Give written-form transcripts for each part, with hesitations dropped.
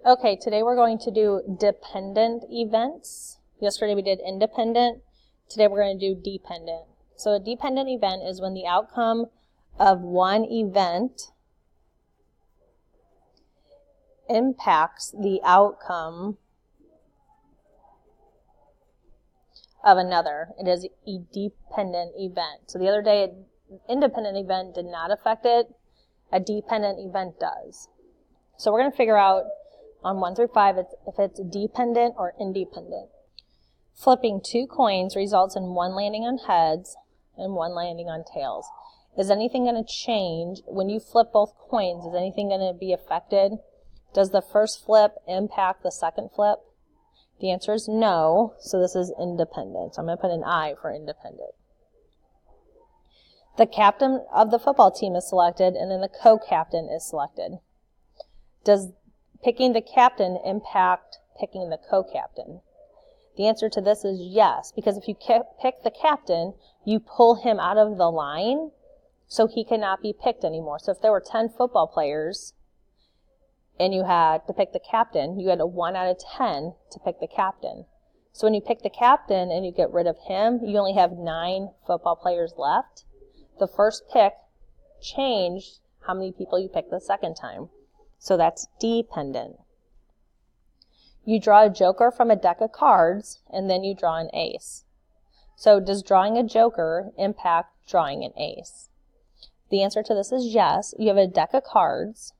Okay, today we're going to do dependent events. Yesterday we did independent. Today we're going to do dependent. So a dependent event is when the outcome of one event impacts the outcome of another. It is a dependent event. So the other day, an independent event did not affect it. A dependent event does. So we're going to figure out on 1 through 5 if it's dependent or independent. Flipping 2 coins results in one landing on heads and one landing on tails. Is anything going to change when you flip both coins? Is anything going to be affected? Does the first flip impact the second flip? The answer is no, so this is independent. So I'm going to put an I for independent. The captain of the football team is selected, and then the co-captain is selected. Does picking the captain impact picking the co-captain? The answer to this is yes, because if you pick the captain, you pull him out of the line, so he cannot be picked anymore. So if there were 10 football players, and you had to pick the captain, you had a 1 out of 10 to pick the captain. So when you pick the captain and you get rid of him, you only have 9 football players left. The first pick changed how many people you pick the second time. So that's dependent. You draw a joker from a deck of cards, and then you draw an ace. So does drawing a joker impact drawing an ace? The answer to this is yes. You have a deck of cards,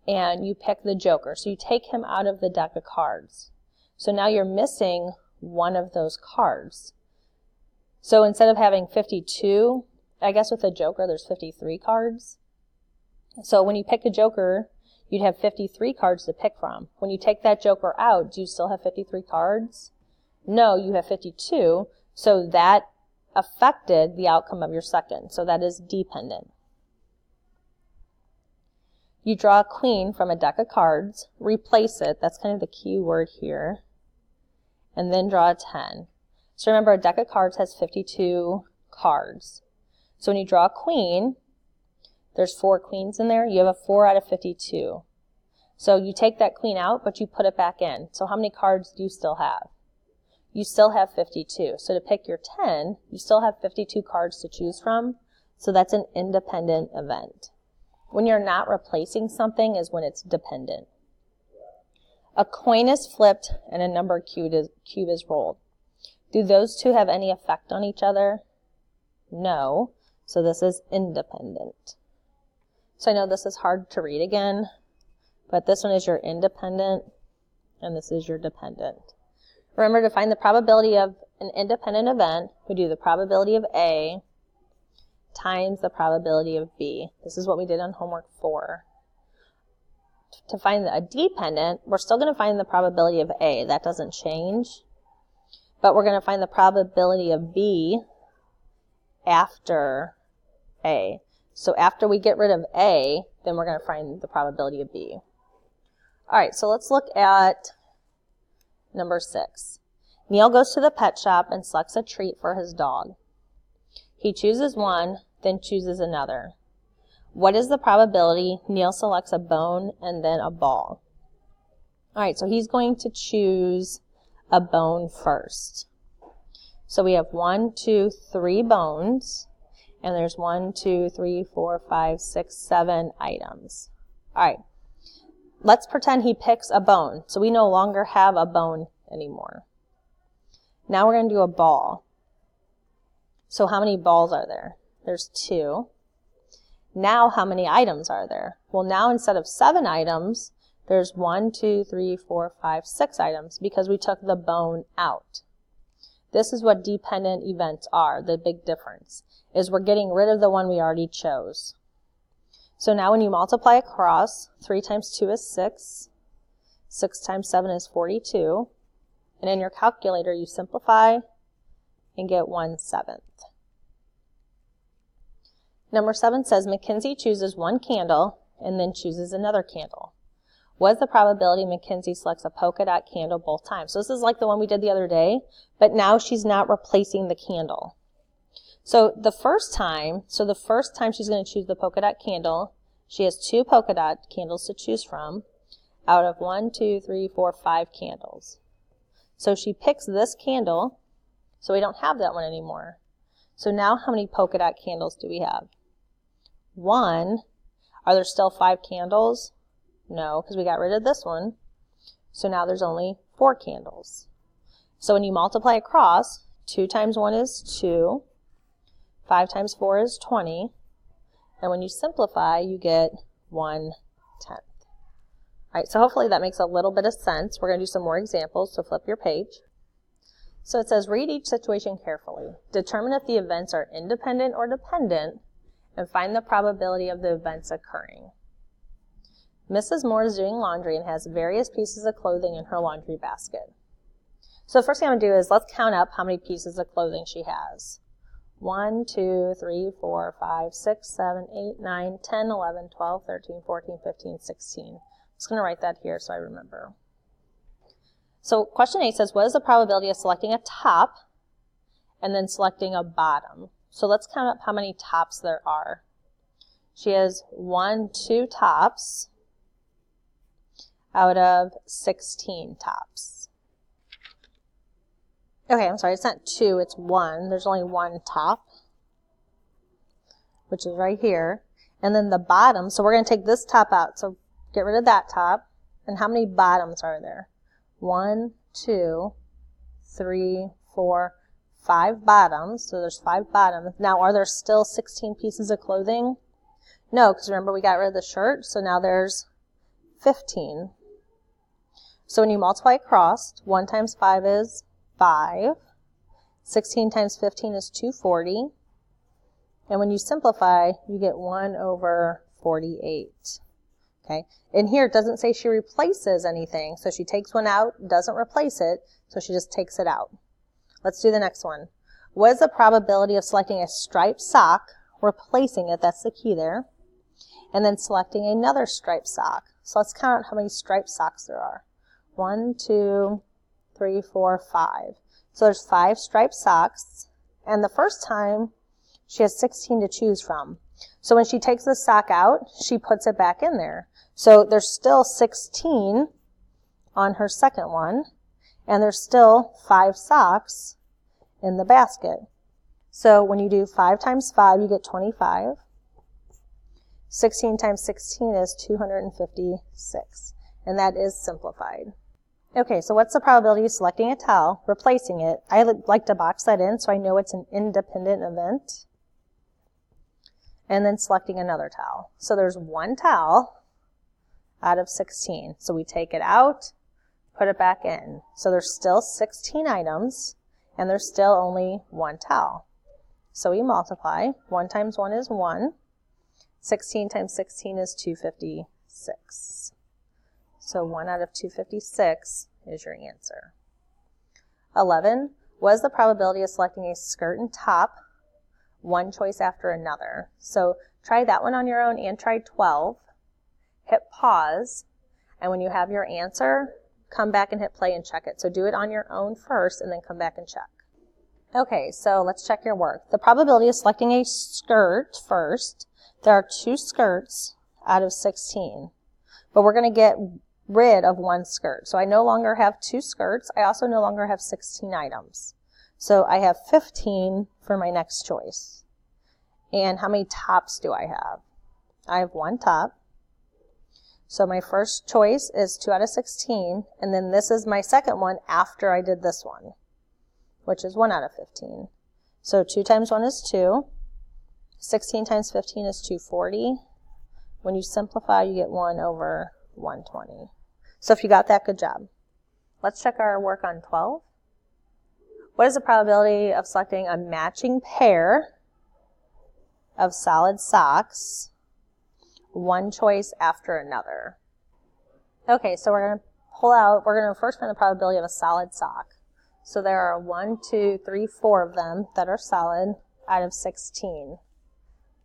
and you pick the joker. So you take him out of the deck of cards. So now you're missing one of those cards. So instead of having 52, I guess with a joker there's 53 cards. So when you pick a joker, you'd have 53 cards to pick from. When you take that joker out, do you still have 53 cards? No, you have 52. So that affected the outcome of your second. So that is dependent. You draw a queen from a deck of cards, replace it, that's kind of the key word here, and then draw a 10. So remember, a deck of cards has 52 cards. So when you draw a queen, there's 4 queens in there, you have a 4 out of 52. So you take that queen out, but you put it back in. So how many cards do you still have? You still have 52. So to pick your 10, you still have 52 cards to choose from, so that's an independent event. When you're not replacing something is when it's dependent. A coin is flipped and a number cube is rolled. Do those two have any effect on each other? No. So this is independent. So I know this is hard to read again, but this one is your independent and this is your dependent. Remember, to find the probability of an independent event, we do the probability of A times the probability of B. This is what we did on homework 4. To find a dependent, we're still going to find the probability of A. That doesn't change. But we're going to find the probability of B after A. So after we get rid of A, then we're going to find the probability of B. All right, so let's look at number 6. Neil goes to the pet shop and selects a treat for his dog. He chooses one, then chooses another. What is the probability Neil selects a bone and then a ball? All right, so he's going to choose a bone first. So we have 1, 2, 3 bones, and there's 1, 2, 3, 4, 5, 6, 7 items. All right, let's pretend he picks a bone. So we no longer have a bone anymore. Now we're going to do a ball. So how many balls are there? There's 2. Now how many items are there? Well, now instead of 7 items, there's 1, 2, 3, 4, 5, 6 items because we took the bone out. This is what dependent events are. The big difference is we're getting rid of the one we already chose. So now when you multiply across, 3 times 2 is 6. 6 times 7 is 42. And in your calculator, you simplify and get 1/7. Number 7 says Mackenzie chooses one candle and then chooses another candle. What is the probability Mackenzie selects a polka dot candle both times? So this is like the one we did the other day, but now she's not replacing the candle. So the first time she's going to choose the polka dot candle, she has 2 polka dot candles to choose from. out of 1, 2, 3, 4, 5 candles. So she picks this candle, so we don't have that one anymore. So now how many polka dot candles do we have? 1. Are there still 5 candles? No, because we got rid of this one. So now there's only 4 candles. So when you multiply across, 2 times 1 is 2, 5 times 4 is 20, and when you simplify, you get 1/10. All right, so hopefully that makes a little bit of sense. We're going to do some more examples, so flip your page. So it says, read each situation carefully. Determine if the events are independent or dependent, and find the probability of the events occurring. Mrs. Moore is doing laundry and has various pieces of clothing in her laundry basket. So the first thing I'm going to do is let's count up how many pieces of clothing she has. 1, 2, 3, 4, 5, 6, 7, 8, 9, 10, 11, 12, 13, 14, 15, 16. I'm just going to write that here so I remember. So question 8 says, what is the probability of selecting a top and then selecting a bottom? So let's count up how many tops there are. She has 1, 2 tops out of 16 tops. Okay, I'm sorry, it's not 2, it's 1. There's only 1 top, which is right here. And then the bottom, so we're going to take this top out. So get rid of that top. And how many bottoms are there? 1, 2, 3, 4, 5 bottoms. So there's 5 bottoms. Now, are there still 16 pieces of clothing? No, because remember we got rid of the shirt, so now there's 15. So when you multiply across, 1 times 5 is 5. 16 times 15 is 240. And when you simplify, you get 1/48. Okay. And here it doesn't say she replaces anything. So she takes one out, doesn't replace it, so she just takes it out. Let's do the next one. What is the probability of selecting a striped sock, replacing it, that's the key there, and then selecting another striped sock? So let's count out how many striped socks there are. 1, 2, 3, 4, 5. So there's 5 striped socks, and the first time she has 16 to choose from. So when she takes the sock out, she puts it back in there. So there's still 16 on her second one, and there's still 5 socks in the basket. So when you do 5 times 5, you get 25. 16 times 16 is 256, and that is simplified. Okay, so what's the probability of selecting a towel, replacing it? I like to box that in so I know it's an independent event. And then selecting another towel. So there's 1 towel out of 16. So we take it out, put it back in. So there's still 16 items, and there's still only 1 towel. So we multiply. 1 times 1 is 1. 16 times 16 is 256. So 1 out of 256 is your answer. 11. What is the probability of selecting a skirt and top, one choice after another? So try that one on your own and try 12. Hit pause, and when you have your answer, come back and hit play and check it. So do it on your own first and then come back and check. Okay, so let's check your work. The probability of selecting a skirt first, there are 2 skirts out of 16, but we're going to get rid of 1 skirt. So I no longer have 2 skirts. I also no longer have 16 items. So I have 15 for my next choice. And how many tops do I have? I have 1 top. So my first choice is 2 out of 16, and then this is my second one after I did this one, which is 1 out of 15. So 2 times 1 is 2. 16 times 15 is 240. When you simplify, you get 1/120. So if you got that, good job. Let's check our work on 12. What is the probability of selecting a matching pair of solid socks, one choice after another? Okay, so we're going to first find the probability of a solid sock. So there are 1, 2, 3, 4 of them that are solid out of 16.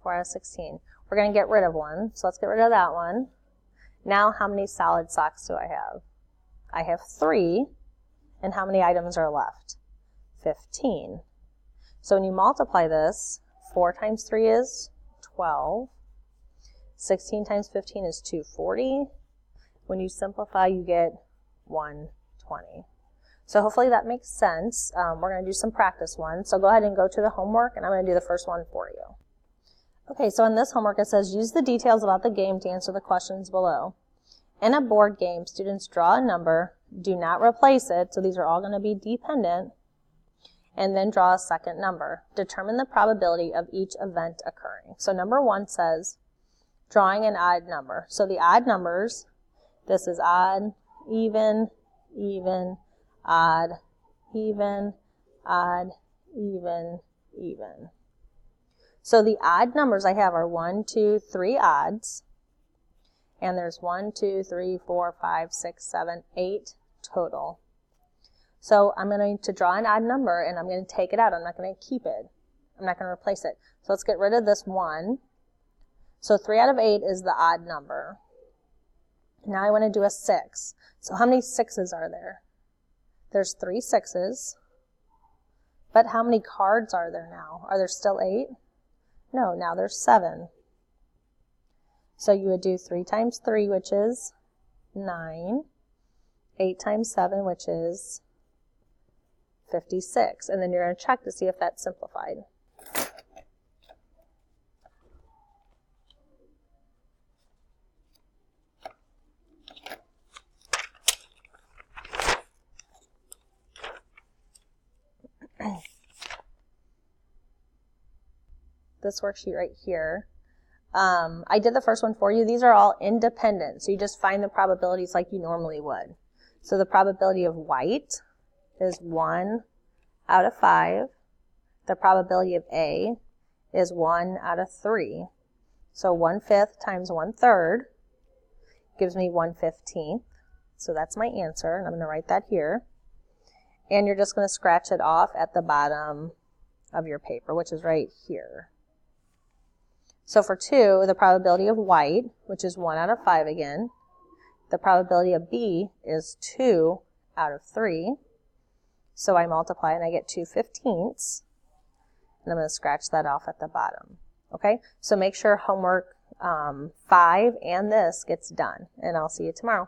4 out of 16. We're going to get rid of 1, so let's get rid of that one. Now, how many solid socks do I have? I have 3, and how many items are left? 15. So when you multiply this, 4 times 3 is 12. 16 times 15 is 240. When you simplify, you get 120. So hopefully that makes sense. We're going to do some practice ones. So go ahead and go to the homework, and I'm going to do the first one for you. Okay, so in this homework it says, use the details about the game to answer the questions below. In a board game, students draw a number, do not replace it, so these are all going to be dependent, and then draw a second number. Determine the probability of each event occurring. So number 1 says, drawing an odd number. So the odd numbers, this is odd, even, even, odd, even, odd, even, even. So the odd numbers I have are 1, 2, 3 odds. And there's 1, 2, 3, 4, 5, 6, 7, 8 total. So I'm going to draw an odd number and I'm going to take it out. I'm not going to keep it. I'm not going to replace it. So let's get rid of this 1. So 3 out of 8 is the odd number. Now I want to do a 6. So how many 6s are there? There's 3 6s. But how many cards are there now? Are there still 8? No, now there's 7. So you would do 3 times 3, which is 9. 8 times 7, which is 56. And then you're going to check to see if that's simplified. This worksheet right here. I did the first one for you. These are all independent, so you just find the probabilities like you normally would. So the probability of white is 1 out of 5. The probability of A is 1 out of 3. So 1/5 times 1/3 gives me 1/15. So that's my answer, and I'm going to write that here. And you're just going to scratch it off at the bottom of your paper, which is right here. So for 2, the probability of white, which is 1 out of 5 again, the probability of B is 2 out of 3. So I multiply and I get 2/15. And I'm going to scratch that off at the bottom. Okay, so make sure homework 5 and this gets done. And I'll see you tomorrow.